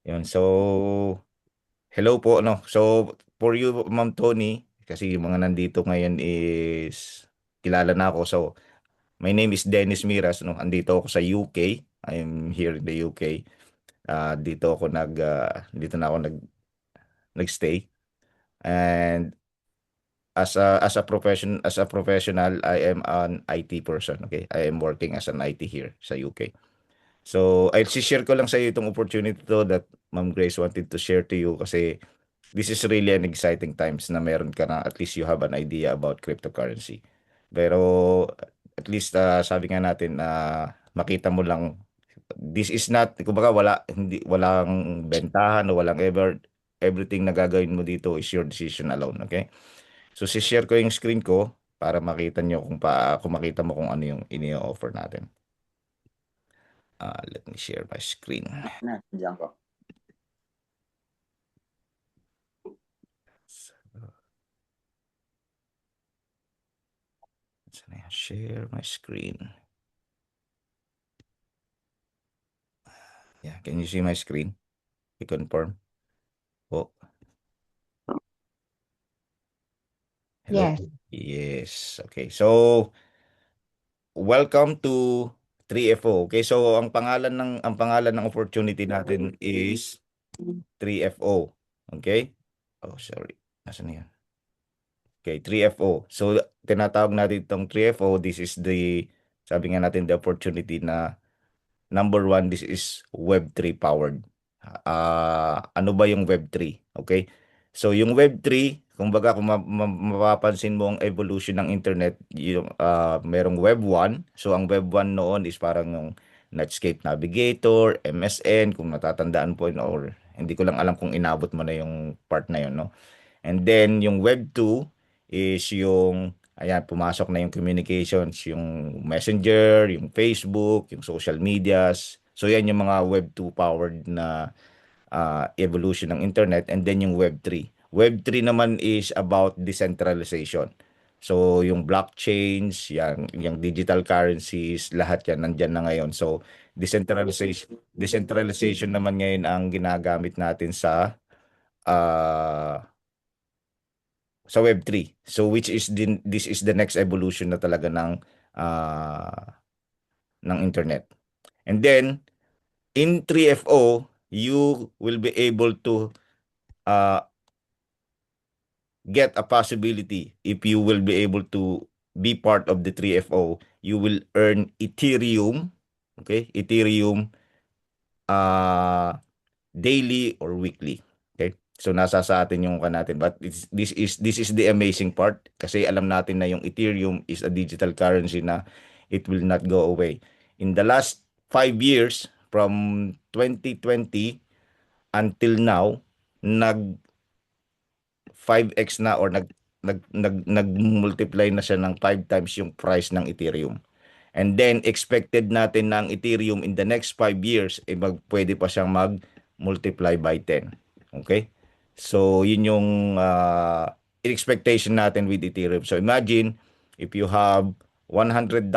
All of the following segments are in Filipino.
Yun. So, hello po, no? So, for you, Ma'am Tony, kasi yung mga nandito ngayon is kilala na ako. So, my name is Dennis Miras, no? Andito ako sa UK. I'm here in the UK. Dito na ako nagstay. And as a professional, I am an IT person, okay? I am working as an IT here sa UK. So, I'll share ko lang sa iyo itong opportunity to that Ma'am Grace wanted to share to you kasi this is really an exciting times na meron ka na at least you have an idea about cryptocurrency. Pero at least sabi nga natin na makita mo lang this is not kumbaga walang bentahan o walang everything na gagawin mo dito is your decision alone, okay? So si-share ko yung screen ko para makita nyo kung makita mo kung ano yung ini-offer natin. Let me share my screen. Na, diyan ko. Share my screen. Yeah, can you see my screen? I-confirm. Oh, hello. Yes. Yes. Okay. So, welcome to 3FO. Okay? So, ang pangalan ng opportunity natin is 3FO. Okay? Oh, sorry. Nasaan na 'yan? Okay, 3FO. So, tinatawag natin itong 3FO. This is sabi nga natin, the opportunity na number one, this is Web3 powered. Ano ba yung Web3? Okay? So, yung Web3, kumbaga kung mapapansin mo ang evolution ng internet, merong Web1. So, ang Web1 noon is parang yung Netscape Navigator, MSN, kung natatandaan po yun, or hindi ko lang alam kung inabot mo na yung part na yun, no? And then, yung Web2 is ayan, pumasok na yung communications, yung Messenger, yung Facebook, yung social medias. So, yan yung mga Web2 powered na evolution ng internet. And then yung Web3. Web3 naman is about decentralization. So, yung blockchains, yung digital currencies, lahat yan nandyan na ngayon. So, decentralization naman ngayon ang ginagamit natin uh, sa Web3. So which is this is the next evolution na talaga ah, ng internet. And then in 3FO, you will be able to uh, get a possibility if you will be able to be part of the 3FO, you will earn Ethereum, okay? Ethereum uh, daily or weekly. Okay? So nasa sa atin yung natin. But this is the amazing part kasi alam natin na yung Ethereum is a digital currency na it will not go away. In the last 5 years from 2020 until now, nag 5x na or nag-multiply na siya ng 5 times yung price ng Ethereum. And then expected natin ng Ethereum in the next 5 years pwede pa siyang mag-multiply by 10. Okay? So yun yung expectation natin with Ethereum. So imagine if you have $100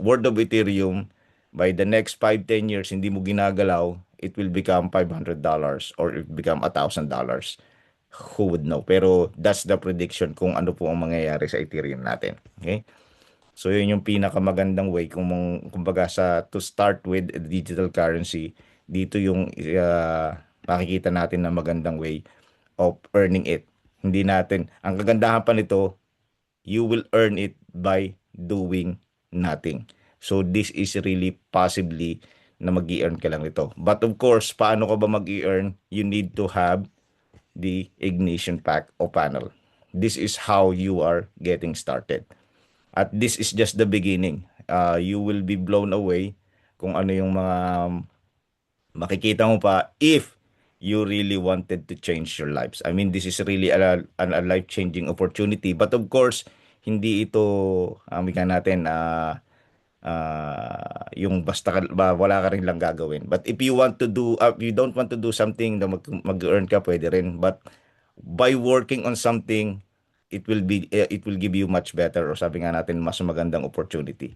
worth of Ethereum, by the next 5-10 years hindi mo ginagalaw, it will become $500 or it will become $1,000. Who would know? Pero that's the prediction kung ano po ang mangyayari sa Ethereum natin. Okay? So yun yung pinakamagandang way kumbaga to start with digital currency, dito yung makikita natin na magandang way of earning it. Hindi natin, ang kagandahan pa nito, you will earn it by doing nothing. So this is really possibly na mag-i-earn ka lang nito. But of course, paano ka ba mag-i-earn? You need to have the ignition pack o panel. This is how you are getting started. At this is just the beginning. You will be blown away kung ano yung mga makikita mo pa if you really wanted to change your lives. I mean, this is really a life-changing opportunity. But of course, hindi ito, ika natin, yung wala ka rin lang gagawin. But if you want to if you don't want to do something na mag-earn ka, pwede rin. But by working on something, it will give you much better or sabi nga natin mas magandang opportunity.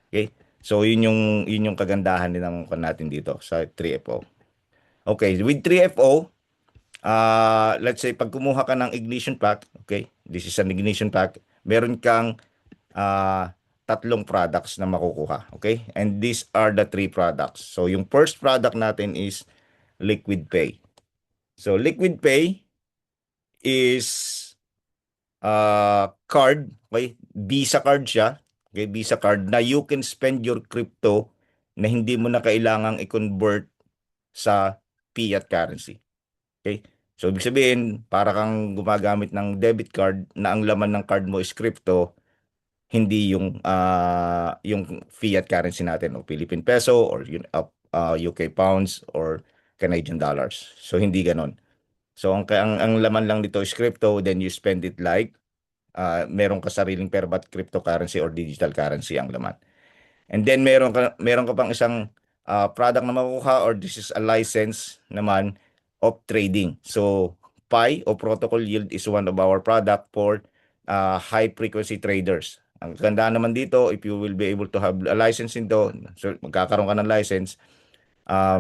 Okay? So yun yung kagandahan din natin dito sa 3FO. Okay, with 3FO, let's say pag kumuha ka ng ignition pack, okay, this is an ignition pack, meron kang tatlong products na makukuha, okay? And these are the three products. So yung first product natin is Liquid Pay. So Liquid Pay is card, okay? Visa card siya. Okay, Visa card na you can spend your crypto na hindi mo na kailangang i-convert sa fiat currency. Okay? So ibig sabihin, para kang gumagamit ng debit card na ang laman ng card mo is crypto, hindi yung fiat currency natin o Philippine peso or UK pounds or Canadian dollars. So hindi ganon. So ang laman lang dito is crypto, then you spend it like meron ka sariling but cryptocurrency or digital currency ang laman. And then meron ka pang isang product na makukuha or this is a license naman of trading. So PI o protocol yield is one of our product for high frequency traders. Ang ganda naman dito, if you will be able to have a license nito, so magkakaroon ka ng license,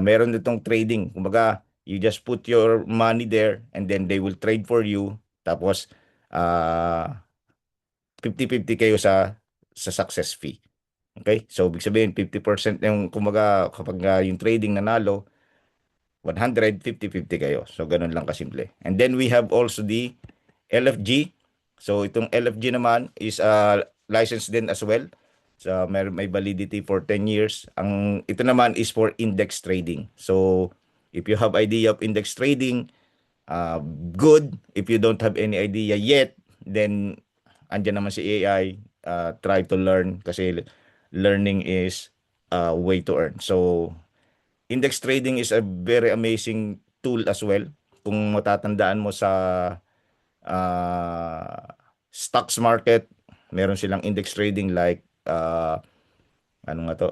meron ditong trading. Kumbaga, you just put your money there and then they will trade for you. Tapos, uh, 50-50 kayo sa success fee. Okay? So, ibig sabihin, 50% yung, kumbaga, kapag yung trading nanalo, 100, 50-50 kayo. So, ganun lang kasimple. And then, we have also the LFG. So, itong LFG naman is license din as well. So, may validity for 10 years. Ito naman is for index trading. So, if you have idea of index trading, good. If you don't have any idea yet, then andyan naman si AI. Try to learn kasi learning is a way to earn. So, index trading is a very amazing tool as well. Kung matatandaan mo sa stocks market, meron silang index trading like ano nga to?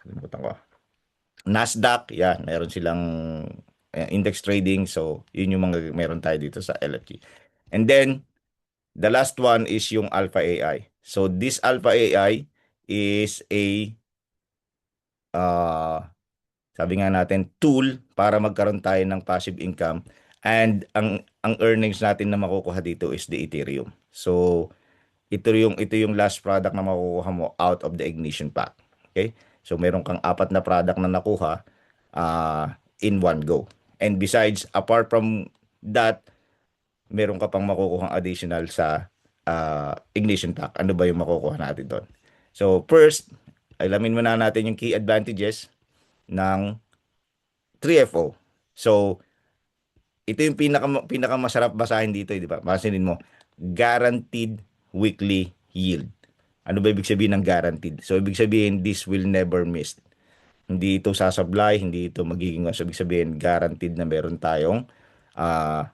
Kalimutan ko. Nasdaq, yan, meron silang index trading. So, yun yung mga meron tayo dito sa LFG. And then, the last one is yung Alpha AI. So, this Alpha AI is a sabi nga natin, tool para magkaroon tayo ng passive income. And ang earnings natin na makukuha dito is the Ethereum. So, ito yung last product na makukuha mo out of the ignition pack. Okay? So meron kang apat na product na nakuha in one go. And besides, apart from that, meron ka pang makukuha additional sa ignition pack. Ano ba yung makukuha natin doon? So first, alamin muna natin yung key advantages ng 3FO. So ito yung pinaka masarap basahin dito, di ba? Pansinin mo, guaranteed weekly yield. Ano ba ibig sabihin ng guaranteed? So ibig sabihin this will never miss. Hindi ito sasablay, hindi ito magiging so ibig sabihin guaranteed na meron tayong uh,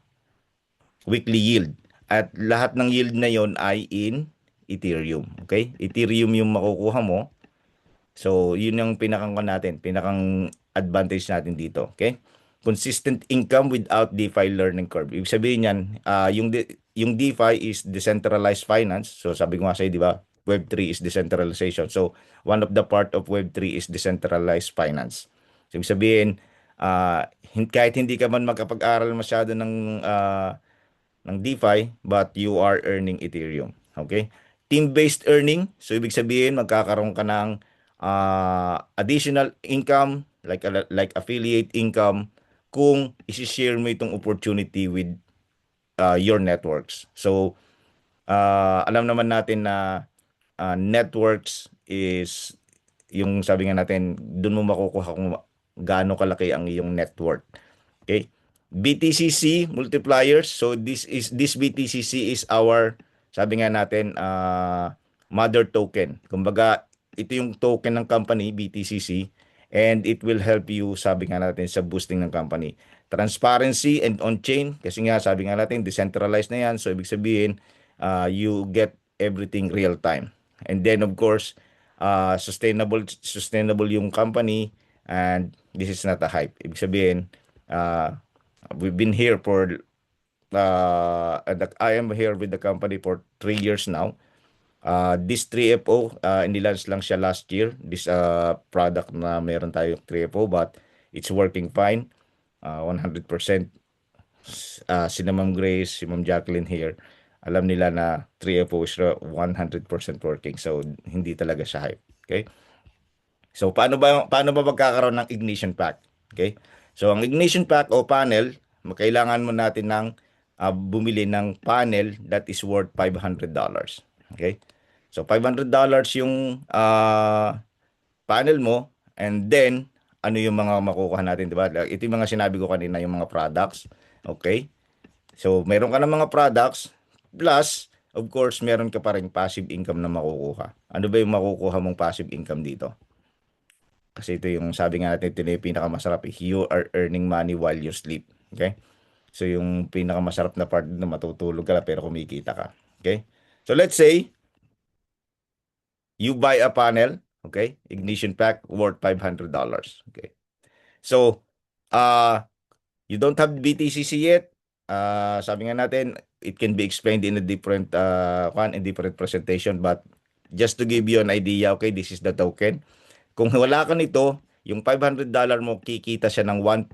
weekly yield. At lahat ng yield na yon ay in Ethereum. Okay? Ethereum yung makukuha mo. So, yun yung pinakang natin, pinakang advantage natin dito. Okay? Consistent income without DeFi learning curve. Ibig sabihin yan, yung DeFi is decentralized finance. So, sabi ko nga sa'yo, di ba? Web3 is decentralization. So, one of the part of Web3 is decentralized finance. So, ibig sabihin, kahit hindi ka man magkapag-aral masyado ng DeFi, but you are earning Ethereum. Okay? Team-based earning, so ibig sabihin magkakaroon ka ng additional income like affiliate income kung i-share mo itong opportunity with your networks. So alam naman natin na networks is yung sabi nga natin doon mo makukuha kung gaano kalaki ang iyong net worth. Okay? BTCC multipliers. So this BTCC is our sabi nga natin mother token. Kumbaga ito yung token ng company BTCC and it will help you sabi nga natin sa boosting ng company. Transparency and on-chain kasi nga sabi nga natin decentralized na yan. So ibig sabihin you get everything real time. And then of course sustainable yung company and this is not a hype. Ibig sabihin we've been here for I am here with the company for 3 years now. This 3FO, inilaunch lang siya last year. This product na meron tayo 3FO but it's working fine. 100%. Si Ma'am Grace, si Ma'am Jacqueline here, alam nila na 3FO is 100% working. So, hindi talaga siya hype. Okay? So, paano ba magkakaroon ng ignition pack? Okay? So, ang ignition pack o panel, kailangan mo natin ng bumili ng panel that is worth $500. Okay? So, $500 yung panel mo, and then ano yung mga makukuha natin, 'di ba? Ito yung mga sinabi ko kanina, yung mga products. Okay? So, meron ka ng mga products, plus, of course, meron ka pa ring passive income na makukuha. Ano ba yung makukuha mong passive income dito? Kasi ito yung sabi nga natin, ito na yung pinakamasarap. You are earning money while you sleep. Okay? So, yung pinakamasarap na part na matutulog ka pero kumikita ka. Okay? So, let's say, you buy a panel, okay? Ignition pack worth $500. Okay? So, you don't have BTCC yet. Sabi nga natin, it can be explained in a different presentation, but just to give you an idea, okay, this is the token. Kung wala ka nito, yung $500 mo, kikita siya ng 1%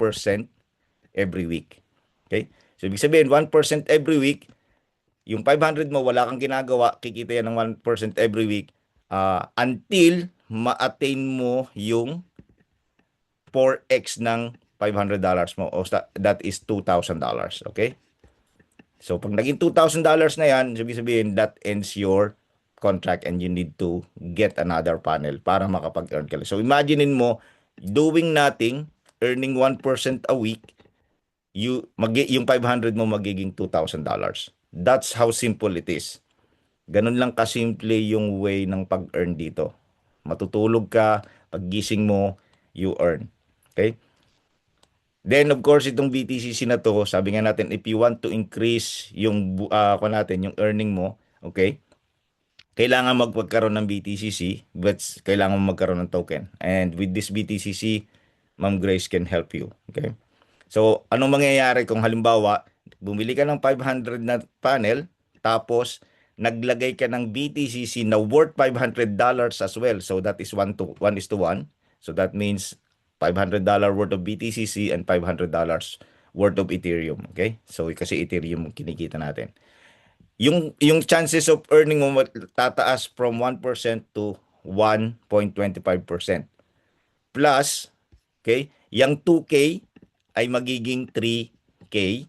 every week. Okay? So, ibig sabihin, 1% every week, yung 500 mo, wala kang ginagawa, kikita yan ng 1% every week until ma-attain mo yung 4x ng $500 mo. O that is $2,000. Okay? So, pag naging $2,000 na yan, sabihin, that ends your contract and you need to get another panel para makapag-earn ka. So, imaginein mo, doing nothing, earning 1% a week, yung 500 mo magiging $2,000. That's how simple it is. Ganun lang kasimple yung way ng pag-earn dito. Matutulog ka, paggising mo, you earn. Okay? Then, of course, itong BTCC na to, sabi nga natin, if you want to increase yung, yung earning mo, okay, kailangan magkaroon ng BTCC, but kailangan magkaroon ng token. And with this BTCC, Ma'am Grace can help you. Okay? So, anong mangyayari kung halimbawa, bumili ka ng 500 na panel, tapos naglagay ka ng BTCC na worth $500 as well. So, that is 1:1. So, that means $500 worth of BTCC and $500 worth of Ethereum. Okay? So, kasi Ethereum kinikita natin. Yung chances of earning mo tataas from 1% to 1.25%. Plus, okay, yung 2K ay magiging 3K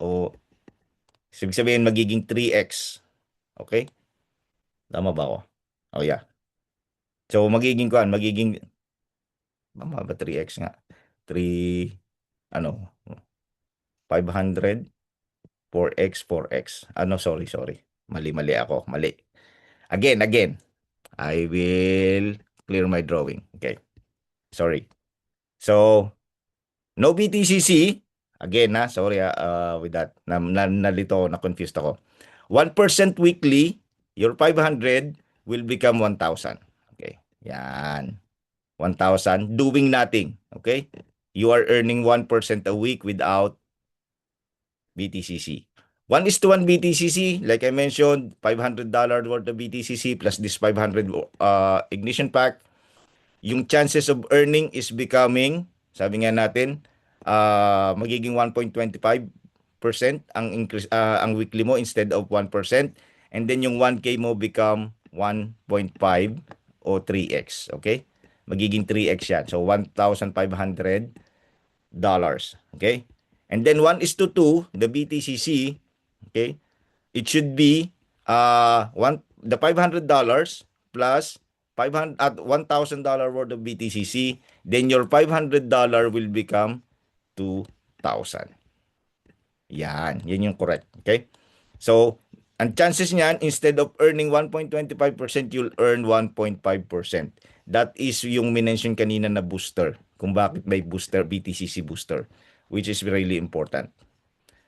o ibig sabihin magiging 3x. Okay? Tama ba ako? Oh yeah. So magiging tama ba 3x nga? 3 ano 500 4x 4x. Sorry. Mali ako. Mali. Again. I will clear my drawing. Okay. Sorry. So no BTCC. Again, sorry with that. Nalito, na-confused ako. 1% weekly, your 500 will become 1,000. Okay. Yan. 1,000 doing nothing. Okay? You are earning 1% a week without BTCC. 1:1 BTCC, like I mentioned, $500 worth of BTCC plus this 500 ignition pack. Yung chances of earning is becoming, sabi nga natin, magiging 1.25% ang increase ang weekly mo instead of 1%, and then yung 1K mo become 1.5 o 3x. Okay? Magiging 3x yan. So $1,500. Okay? And then 1:2, the BTCC, okay? It should be the $500 plus 500 at $1,000 worth of BTCC, then your $500 will become 2,000. Yan yung correct. Okay? So, ang chances niyan, instead of earning 1.25%, you'll earn 1.5%. That is yung minention kanina na booster. Kung bakit may booster, BTCC booster, which is really important.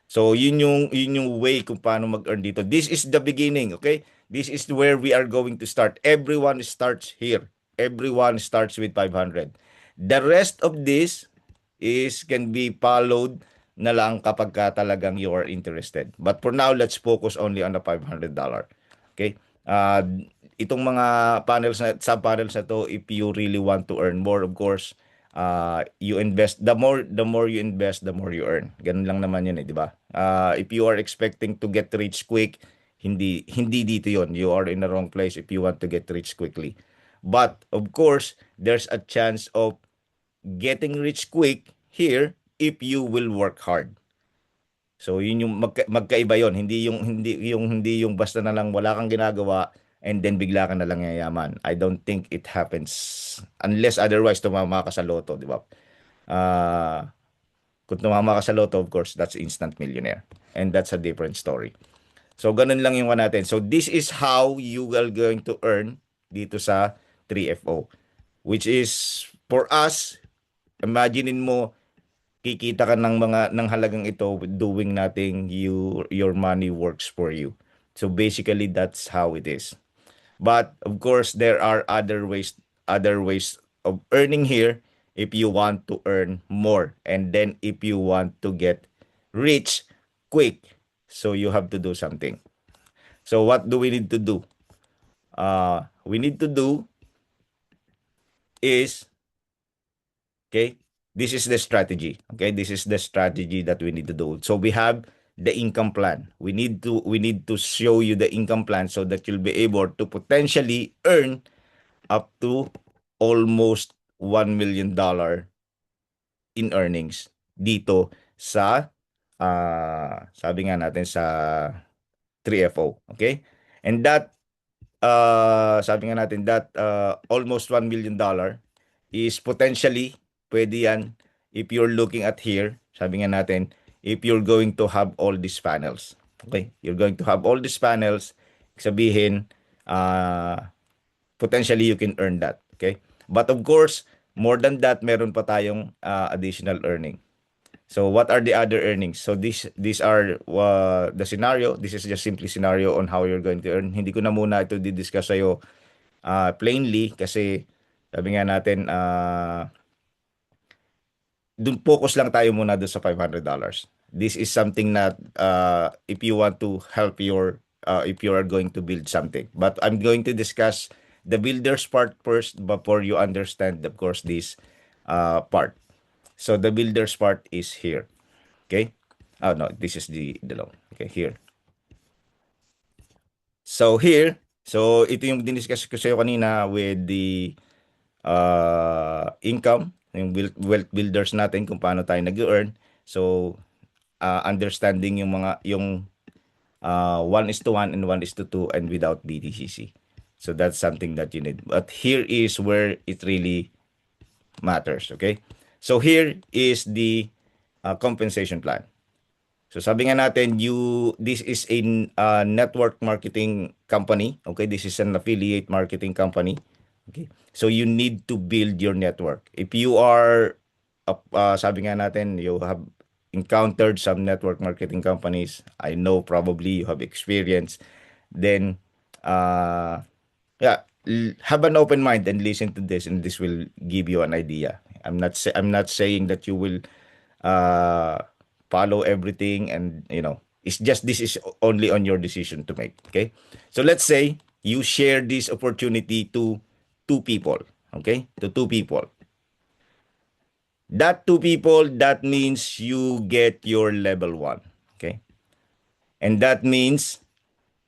So, yun yung way kung paano mag-earn dito. This is the beginning, okay? This is where we are going to start. Everyone starts here. Everyone starts with 500. The rest of this can be followed na lang kapag talagang you are interested. But for now, let's focus only on the $500. Okay? Itong mga sub-panels na to, if you really want to earn more, of course, you invest, the more you invest, the more you earn. Ganun lang naman yun, di ba? If you are expecting to get rich quick, hindi dito yon. You are in the wrong place if you want to get rich quickly. But of course, there's a chance of getting rich quick here if you will work hard. So yun yung magkaiba yon. Hindi yung basta na lang wala kang ginagawa and then bigla ka na lang yayaman. I don't think it happens unless otherwise tumama ka sa loto, di ba? Ah, kung tumama ka sa loto, of course, that's instant millionaire. And that's a different story. So ganun lang yung one natin. So this is how you are going to earn dito sa 3FO. Which is for us, imaginein mo kikita ka ng halagang ito doing nothing, your money works for you. So basically that's how it is. But of course there are other ways of earning here if you want to earn more and then if you want to get rich quick. So you have to do something. So what do we need to do? We need to do is, okay, this is the strategy. Okay, this is the strategy that we need to do. So we have the income plan. We need to show you the income plan so that you'll be able to potentially earn up to almost $1 million in earnings dito sa sabi nga natin sa 3FO. Okay? And that sabi nga natin that almost $1 million is potentially pwede yan if you're looking at here, sabi nga natin, if you're going to have all these panels. Okay? You're going to have all these panels, sabihin, potentially you can earn that. Okay? But of course, more than that, meron pa tayong additional earning. So what are the other earnings? So these are the scenario. This is just simply scenario on how you're going to earn. Hindi ko na muna ito di-discuss sa'yo plainly kasi sabi nga natin dun focus lang tayo muna doon sa $500. This is something that if you want to help if you are going to build something. But I'm going to discuss the builders part first before you understand, of course, this part. So the builders part is here. Okay? Oh no, this is the loan. Okay, here. So here, so ito yung diniscuss ko sa iyo kanina with the income, yung wealth builders natin kung paano tayo nag-earn. So understanding yung 1:1 and 1:2 and without BTCC. So that's something that you need. But here is where it really matters, okay? So here is the compensation plan. So sabi nga natin, this is a network marketing company, okay? This is an affiliate marketing company, okay? So you need to build your network. If you are, sabi nga natin, you have encountered some network marketing companies, I know probably you have experience, then, yeah, have an open mind and listen to this, and this will give you an idea. I'm not saying that you will follow everything, and it's just this is only on your decision to make. Okay, so let's say you share this opportunity to two people. Okay, to two people. That two people, that means you get your level 1. Okay, and that means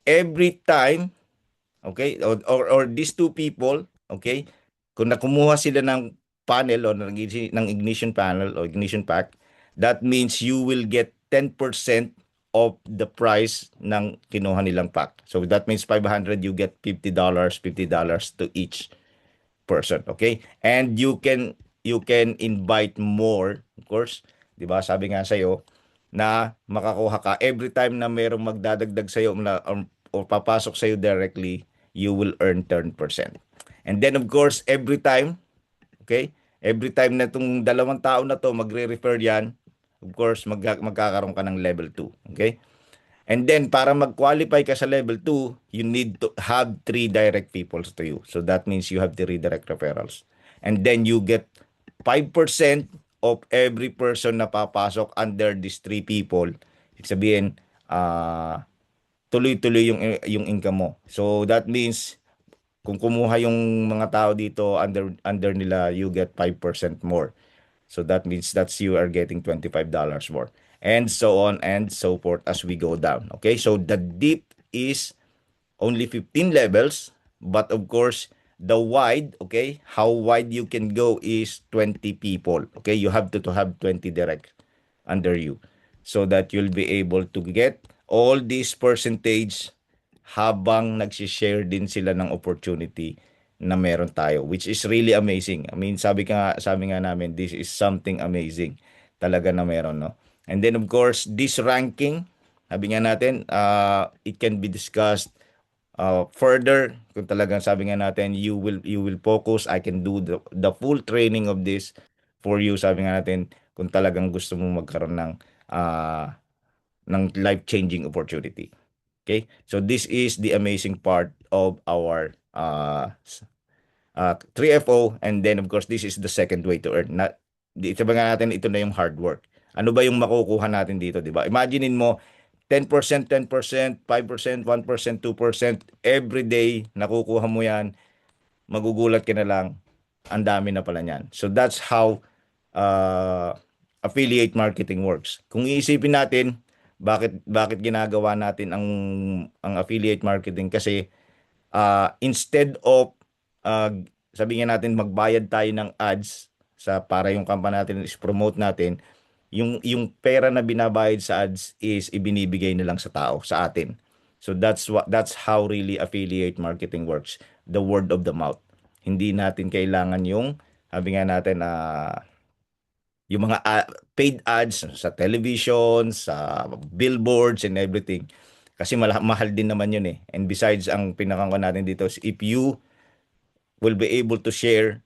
every time, okay, or these two people, okay, kung nakumuha sila ng panel o ng ignition panel o ignition pack, that means you will get 10% of the price ng kinuha nilang pack. So that means 500, you get $50 to each person, okay? And you can invite more, of course. 'Di ba? Sabi nga sa iyo na makakuha ka every time na mayroong magdadagdag sa iyo o papasok sa iyo directly, you will earn 10%. And then of course, every time, okay? Every time na itong dalawang tao na to magre-refer yan, of course, magkakaroon ka ng level 2. Okay? And then, para mag-qualify ka sa level 2, you need to have 3 direct people to you. So that means you have 3 direct referrals. And then you get 5% of every person na papasok under these 3 people. Ibig sabihin, tuloy-tuloy yung income mo. So that means kung kumuha yung mga tao dito under nila, you get 5% more. So that means that's you are getting $25 more. And so on and so forth as we go down. Okay? So the deep is only 15 levels, but of course, the wide, okay, how wide you can go is 20 people. Okay? You have to have 20 direct under you so that you'll be able to get all this percentage habang nagsishare din sila ng opportunity na meron tayo, which is really amazing. I mean, sabi nga namin, this is something amazing talaga na meron, no? And then of course, this ranking, sabi nga natin, it can be discussed further. Kung talagang sabi nga natin, you will focus, I can do the full training of this for you. Sabi nga natin, kung talagang gusto mo magkaroon uh, ng life-changing opportunity. Okay? So this is the amazing part of our 3FO, and then of course this is the second way to earn. Ito ba nga natin, ito na yung hard work. Ano ba yung makukuha natin dito, di ba? Imaginein mo 10%, 10%, 5%, 1%, 2% every day nakukuha mo yan, magugulat ka na lang, ang dami na pala niyan. So that's how uh, affiliate marketing works. Kung iisipin natin, bakit ginagawa natin ang affiliate marketing, kasi instead of uh, sabihin natin magbayad tayo ng ads para yung company natin is promote natin, yung pera na binabayad sa ads is ibinibigay na lang sa tao, sa atin. So that's how really affiliate marketing works. The word of the mouth. Hindi natin kailangan yung sabi nga natin yung mga paid ads sa television, sa billboards and everything. Kasi mahal din naman yun eh. And besides, ang pinakangko natin dito is if you will be able to share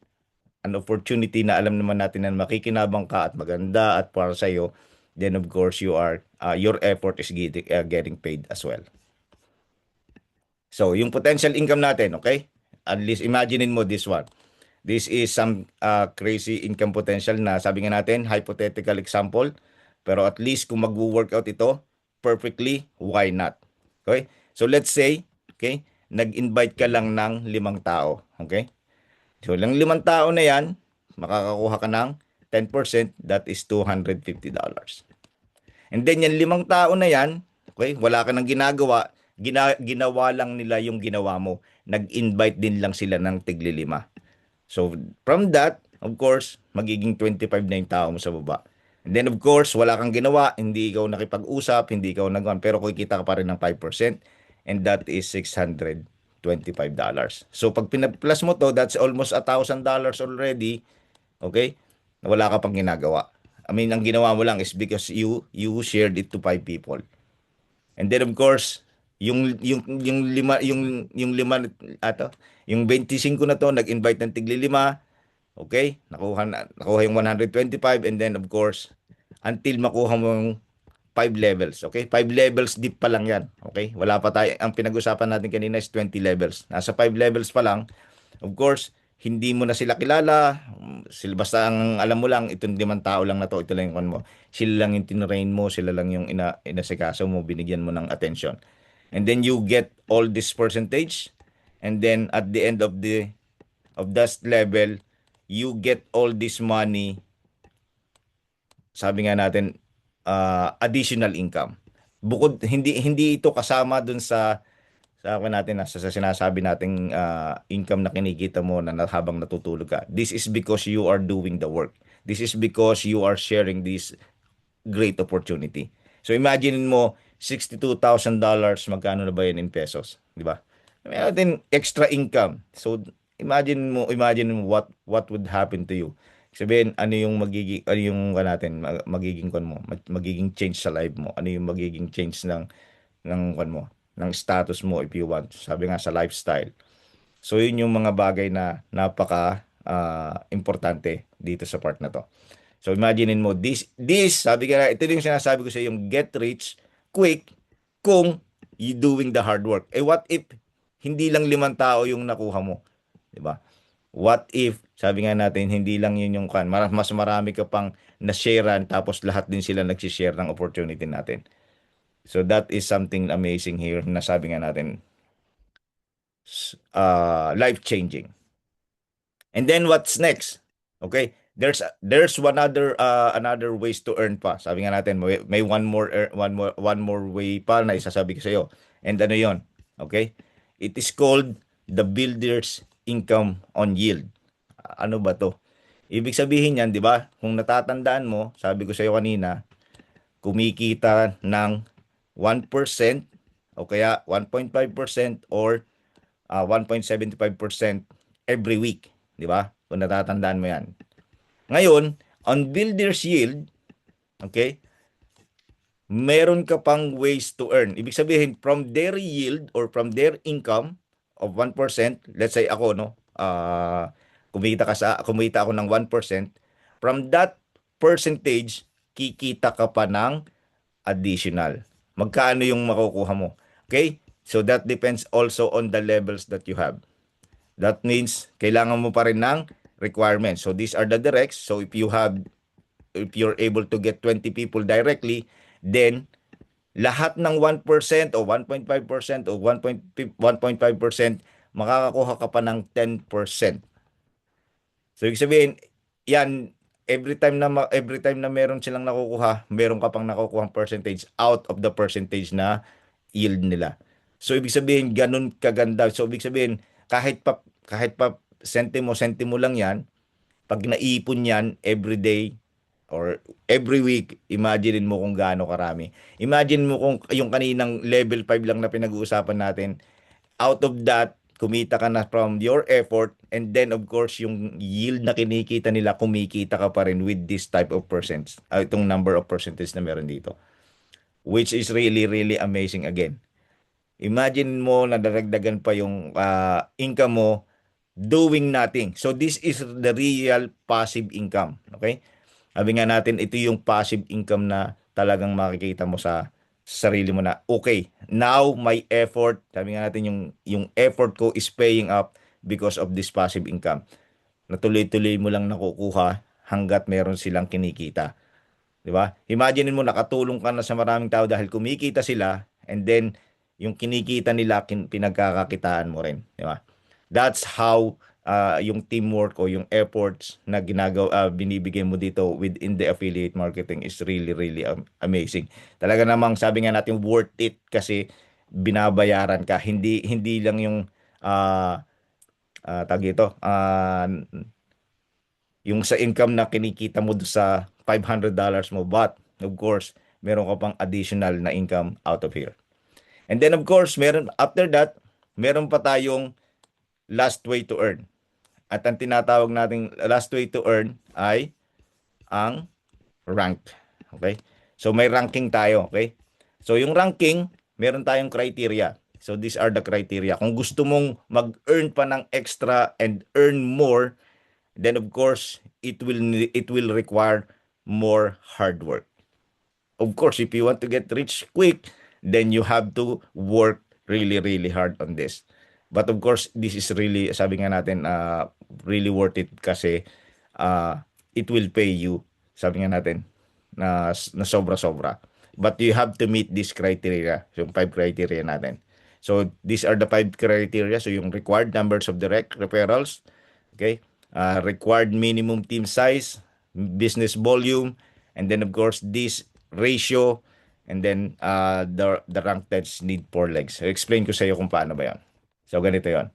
an opportunity na alam naman natin na makikinabang ka at maganda at para sa iyo, then of course your effort is getting paid as well. So, yung potential income natin, okay? At least imaginein mo this one. This is some crazy income potential na sabi nga natin, hypothetical example. Pero at least kung mag-workout ito perfectly, why not? Okay? So let's say, okay, nag-invite ka lang ng 5 tao. Okay? So lang 5 tao na yan, makakakuha ka ng 10%, that is $250. And then yan 5 tao na yan, okay, wala ka nang ginagawa, ginawa lang nila yung ginawa mo. Nag-invite din lang sila ng tigli-5. So, from that, of course, magiging 25 na yung tao mo sa baba. And then, of course, wala kang ginawa, hindi ikaw nakipag-usap, hindi ikaw nagawan, pero kikita ka pa rin ng 5%, and that is $625. So, pag pinag-plus mo to, that's almost $1,000 already, okay? Wala ka pang ginagawa. I mean, ang ginawa mo lang is because you shared it to 5 people. And then of course, yung lima ato, yung 25 na to nag-invite ng tigli 5, okay? Nakuha yung 125, and then of course, until makuha mo yung 5 levels, okay? 5 levels deep pa lang 'yan, okay? Wala pa tayo, ang pinag-usapan natin kanina is 20 levels. Nasa 5 levels pa lang. Of course, hindi mo na sila kilala. Basta ang alam mo lang, itong 5 tao lang na to, ito lang yung kan mo. Sila lang yung tinrain mo, sila lang yung inasikaso mo, binigyan mo ng attention. And then you get all this percentage. And then at the end of that level, you get all this money. Sabi nga natin, additional income. Bukod, hindi ito kasama dun sa ako natin sa sinasabi nating income na kinikita mo habang natutulog ka. This is because you are doing the work. This is because you are sharing this great opportunity. So imagine mo $62,000, magkano na ba yan in pesos, di ba? May natin extra income. So imagine mo what would happen to you. Sabihin ano yung natin magiging magiging change sa life mo. Ano yung magiging change ng status mo if you want. Sabi nga sa lifestyle. So yun yung mga bagay na napaka importante dito sa part na to. So imaginein mo this sabi nga ito yung sinasabi ko sa yung get rich quick kung you doing the hard work. Eh what if hindi lang 5 tao yung nakuha mo, 'di ba? What if sabi nga natin hindi lang yun yung mas marami ka pang na-sharean tapos lahat din sila nagsi-share ng opportunity natin. So that is something amazing here na sabi nga natin life-changing. And then what's next? Okay? There's another ways to earn pa. Sabi nga natin, may one more way pa na isasabi ko sa iyo. And ano 'yon? Okay? It is called the builder's income on yield. Ano ba 'to? Ibig sabihin niyan, 'di ba? Kung natatandaan mo, sabi ko sa iyo kanina, kumikita ng 1% o kaya 1.5% or 1.75% every week, 'di ba? Kung natatandaan mo 'yan. Ngayon, on builder's yield, okay, meron ka pang ways to earn. Ibig sabihin, from their yield or from their income of 1%, let's say ako, no, kumita ako ng 1%, from that percentage, kikita ka pa ng additional. Magkano yung makukuha mo? Okay? So that depends also on the levels that you have. That means kailangan mo pa rin ng requirements. So these are the directs. So if you're able to get 20 people directly, then lahat ng 1% o 1.5% o 1.5% makakakuha ka pa ng 10%. So ibig sabihin, yan every time na meron silang nakukuha, meron ka pang nakukuhang percentage out of the percentage na yield nila. So ibig sabihin ganun kaganda. So ibig sabihin kahit pa sentimo lang 'yan, pag naipon 'yan every day or every week, imagine mo kung gaano karami. Imagine mo kung yung kaninang level 5 lang na pinag-uusapan natin, out of that, kumita ka na from your effort, and then of course yung yield na kinikita nila, kumikita ka pa rin with this type of percents, itong number of percentage na meron dito, which is really really amazing again. Imagine mo na dadagdagan pa yung income mo doing nothing. So this is the real passive income. Okay? Sabi nga natin, ito yung passive income na talagang makikita mo sa sarili mo na, okay, now my effort, sabi nga natin, yung effort ko is paying up because of this passive income. Natuloy-tuloy mo lang nakukuha hanggat meron silang kinikita. 'Di ba? Imagine mo nakatulong ka na sa maraming tao dahil kumikita sila, and then yung kinikita nila pinagkakakitaan mo rin, 'di ba? That's how yung teamwork o yung efforts na binibigay mo dito within the affiliate marketing is really really amazing. Talaga namang sabi nga natin worth it kasi binabayaran ka, hindi hindi lang yung tag ito, yung sa income na kinikita mo sa $500 mo, but of course meron ka pang additional na income out of here. And then of course after that, meron pa tayong last way to earn. At ang tinatawag nating last way to earn ay ang rank. Okay? So may ranking tayo, okay? So yung ranking, meron tayong criteria. So these are the criteria. Kung gusto mong mag-earn pa ng extra and earn more, then of course it will require more hard work. Of course, if you want to get rich quick, then you have to work really really hard on this. But of course, this is really, sabi nga natin, really worth it kasi it will pay you, sabi nga natin, na sobra-sobra. But you have to meet this criteria, yung 5 criteria natin. So these are the 5 criteria. So yung required numbers of direct referrals, okay? Required minimum team size, business volume, and then of course this ratio, and then the rank test need 4 legs. So explain ko sa iyo kung paano ba 'yan. So ganito 'yon.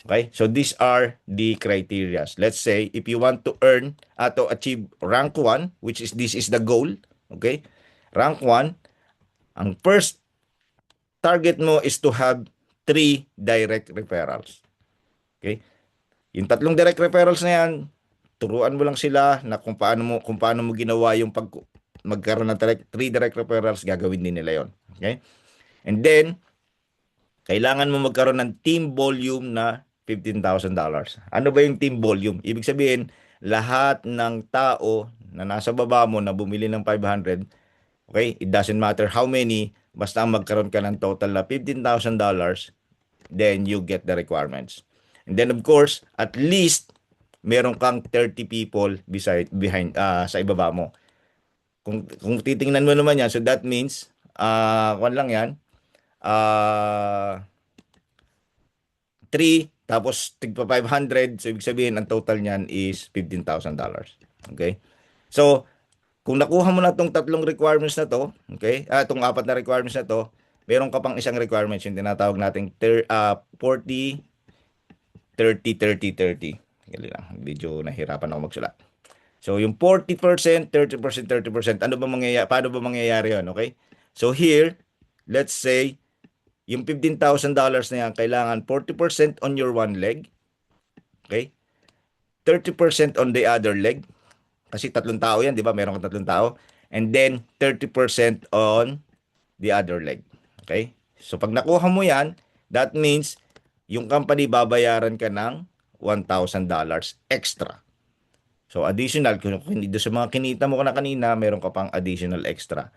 Okay? So these are the criteria. Let's say if you want to to achieve rank 1, which is this is the goal, okay? Rank 1, ang first target mo is to have 3 direct referrals. Okay? Yung 3 direct referrals na 'yan, turuan mo lang sila na kung paano mo ginawa yung magkaroon ng 3 direct referrals, gagawin din nila 'yon. Okay? And then kailangan mo magkaroon ng team volume na $15,000. Ano ba yung team volume? Ibig sabihin, lahat ng tao na nasa baba mo na bumili ng 500, okay, it doesn't matter how many, basta magkaroon ka ng total na $15,000, then you get the requirements. And then of course, at least meron kang 30 people behind sa ibaba mo. Kung titingnan mo naman yan, so that means kung lang yan, 3, tapos tigpa 500, so ibig sabihin ang total niyan is $15,000. Okay? So, kung nakuha mo na tong tatlong requirements na to, okay? Tong apat na requirements na to, meron ka pang isang requirements yung tinatawag nating 40, 30, 30, 30. Gali lang, medyo nahirapan ako magsulat. So, yung 40%, 30%, 30%, ano ba mangyayari, paano ba mangyayari yun, okay? So, here, let's say, yung $15,000 na yan, kailangan 40% on your one leg, okay? 30% on the other leg, kasi tatlong tao yan, di ba? Meron kang tatlong tao. And then, 30% on the other leg. Okay? So, pag nakuha mo yan, that means, yung company babayaran ka ng $1,000 extra. So, additional, kung hindi doon sa mga kinita mo na kanina, meron ka pang additional extra.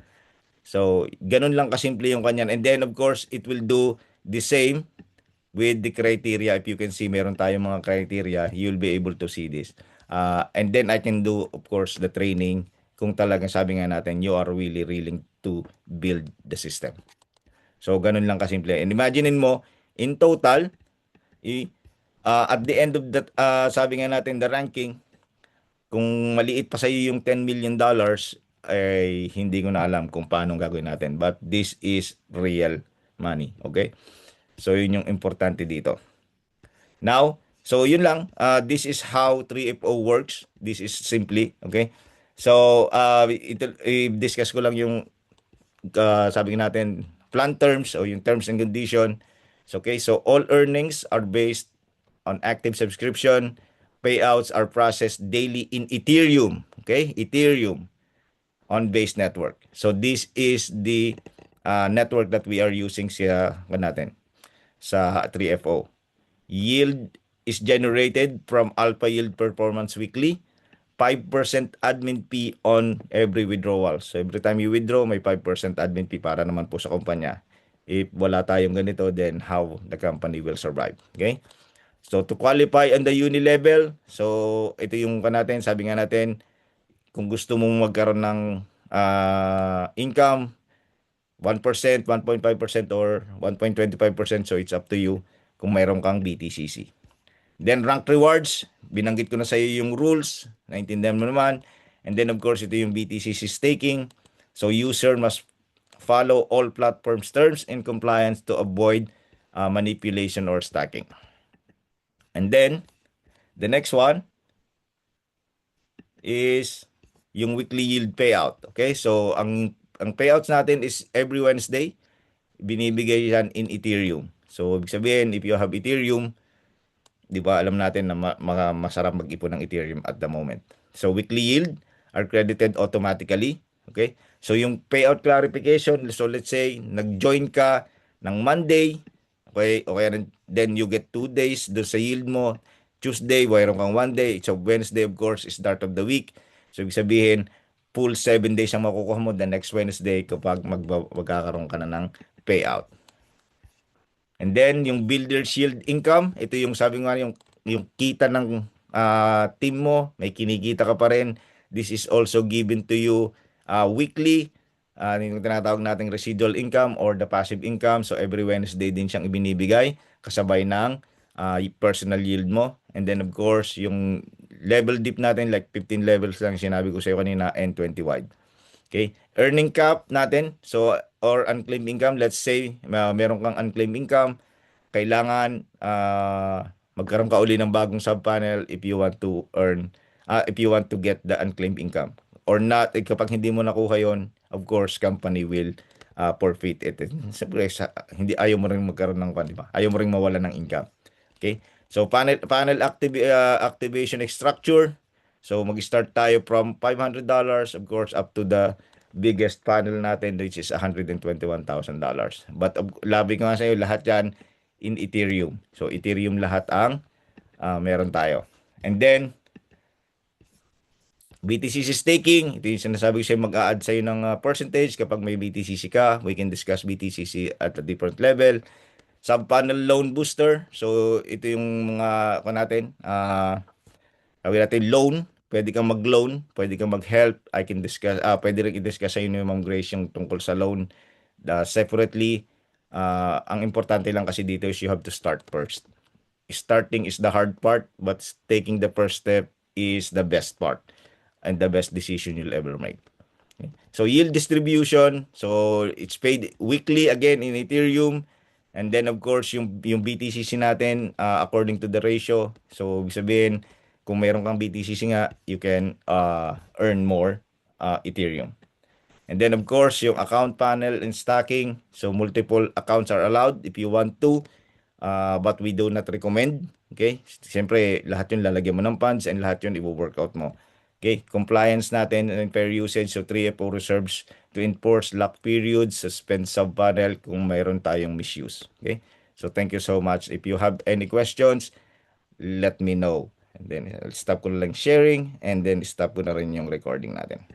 So, ganun lang kasimple yung kanyan. And then, of course, it will do the same with the criteria. If you can see, meron tayong mga criteria, you'll be able to see this. And then, I can do, of course, the training kung talagang sabi nga natin, you are really willing to build the system. So, ganun lang kasimple. And imaginein mo, in total, at the end of that, sabi nga natin, the ranking, kung maliit pa sa iyo yung $10 million, ay hindi ko na alam kung paano gagawin natin. But this is real money. Okay? So, yun yung importante dito. Now, so yun lang. This is how 3FO works. This is simply, okay? So, i-discuss ko lang yung sabi natin, plan terms o yung terms and condition. So, okay, so all earnings are based on active subscription. Payouts are processed daily in Ethereum. Okay, Ethereum on Base Network. So, this is the network that we are using sa 3FO. Yield is generated from Alpha Yield Performance Weekly. 5% admin fee on every withdrawal. So every time you withdraw, may 5% admin fee para naman po sa kumpanya. If wala tayong ganito, then how the company will survive. Okay? So to qualify on the uni level, so ito yung natin, sabi nga natin, kung gusto mong magkaroon ng income, 1%, 1.5% or 1.25%, so it's up to you kung mayroon kang BTCC. Then rank rewards, binanggit ko na sa iyo yung rules, naintindihan mo naman. And then of course, ito yung BTCC staking. So user must follow all platforms terms and compliance to avoid manipulation or stacking. And then, the next one is yung weekly yield payout. Okay? So, ang payouts natin is every Wednesday, binibigay yan in Ethereum. So, ibig sabihin, if you have Ethereum, di ba alam natin na masarap mag-ipon ng Ethereum at the moment. So weekly yield are credited automatically. Okay? So yung payout clarification, so let's say nag-join ka ng Monday, okay, then you get 2 days do sa yield mo. Tuesday, mayroon kang 1 day. So Wednesday, of course, is start of the week. So ibig sabihin, full 7 days ang makukuha mo the next Wednesday kapag magkakaroon ka na ng payout. And then, yung builder shield income, ito yung sabi nga, yung kita ng team mo, may kinikita ka pa rin. This is also given to you weekly, yung tinatawag nating residual income or the passive income. So, every Wednesday din siyang ibinibigay, kasabay ng personal yield mo. And then, of course, yung level dip natin, like 15 levels lang, sinabi ko sa iyo kanina, and 20 wide. Okay, earning cap natin, so or unclaimed income, let's say meron kang unclaimed income, kailangan magkaroon ka uli ng bagong sub-panel if you want to earn, if you want to get the unclaimed income. Or not, kapag hindi mo nakuha yon, of course, company will forfeit it. Siyempre, hindi ayaw mo rin magkaroon ng, di ba? Ayaw mo rin mawala ng income. Okay? So, panel activation structure. So, mag-start tayo from $500, of course, up to the biggest panel natin, which is $121,000. But, labi ko nga sa iyo, lahat yan in Ethereum. So, Ethereum lahat ang meron tayo. And then, BTCC staking, ito yung sinasabi ko sa'yo, mag-a-add sa'yo ng percentage kapag may BTCC ka. We can discuss BTCC at a different level. Sub-panel loan booster. So, ito yung mga natin, gawin natin loan. Pwede kang mag-loan, pwede kang mag-help. I can discuss, pwede rin i-discuss sa inyo yung Ma'am Grace yung tungkol sa loan. Separately, ang importante lang kasi dito is you have to start first. starting is the hard part, but taking the first step is the best part and the best decision you'll ever make. Okay. So yield distribution, so it's paid weekly again in Ethereum. And then of course yung BTCC natin according to the ratio. So ibig sabihin kung mayroon kang BTCC nga, you can earn more Ethereum. And then of course, yung account panel and stacking. So multiple accounts are allowed if you want to. But we do not recommend. Okay? Siyempre, lahat yun lalagyan mo ng funds and lahat yun i-workout mo. Okay? Compliance natin and fair usage. So 3FO reserves to enforce lock periods, suspend sub-panel kung mayroon tayong misuse. Okay? So thank you so much. If you have any questions, let me know. And then, I'll stop ko na lang sharing and then stop ko na rin yung recording natin.